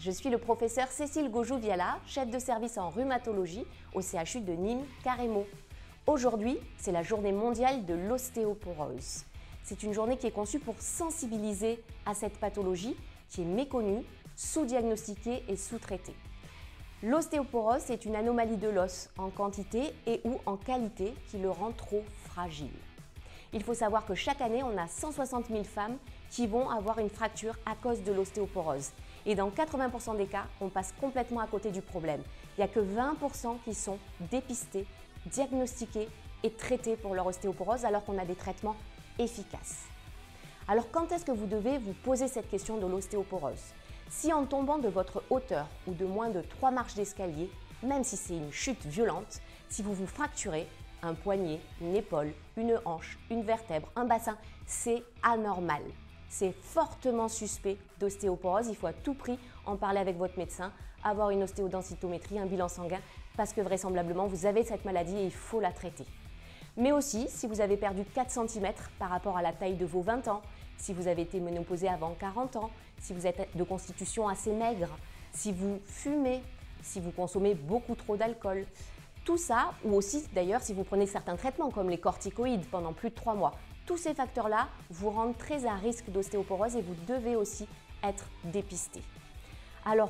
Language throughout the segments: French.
je suis le professeur Cécile Gojou-Viala, chef de service en rhumatologie au CHU de Nîmes-Carremo. Aujourd'hui, c'est la journée mondiale de l'ostéoporose. C'est une journée qui est conçue pour sensibiliser à cette pathologie qui est méconnue, sous-diagnostiquée et sous-traitée. L'ostéoporose est une anomalie de l'os en quantité et ou en qualité qui le rend trop fragile. Il faut savoir que chaque année, on a 160 000 femmes qui vont avoir une fracture à cause de l'ostéoporose. Et dans 80% des cas, on passe complètement à côté du problème. Il n'y a que 20% qui sont dépistés, diagnostiqués et traités pour leur ostéoporose alors qu'on a des traitements efficaces. Alors quand est-ce que vous devez vous poser cette question de l'ostéoporose? Si en tombant de votre hauteur ou de moins de 3 marches d'escalier, même si c'est une chute violente, si vous vous fracturez un poignet, une épaule, une hanche, une vertèbre, un bassin, c'est anormal. C'est fortement suspect d'ostéoporose. Il faut à tout prix en parler avec votre médecin, avoir une ostéodensitométrie, un bilan sanguin, parce que vraisemblablement vous avez cette maladie et il faut la traiter. Mais aussi, si vous avez perdu 4 cm par rapport à la taille de vos 20 ans, si vous avez été ménopausé avant 40 ans, si vous êtes de constitution assez maigre, si vous fumez, si vous consommez beaucoup trop d'alcool, tout ça, ou aussi d'ailleurs si vous prenez certains traitements comme les corticoïdes pendant plus de 3 mois, tous ces facteurs-là vous rendent très à risque d'ostéoporose et vous devez aussi être dépisté. Alors,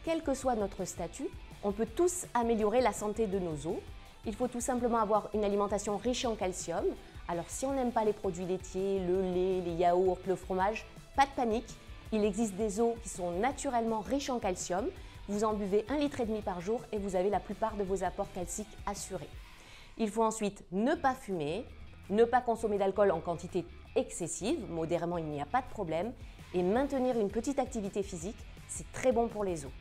quel que soit notre statut, on peut tous améliorer la santé de nos os. Il faut tout simplement avoir une alimentation riche en calcium. Alors si on n'aime pas les produits laitiers, le lait, les yaourts, le fromage, pas de panique. Il existe des os qui sont naturellement riches en calcium. Vous en buvez 1,5 litre par jour et vous avez la plupart de vos apports calciques assurés. Il faut ensuite ne pas fumer, ne pas consommer d'alcool en quantité excessive, modérément il n'y a pas de problème, et maintenir une petite activité physique, c'est très bon pour les os.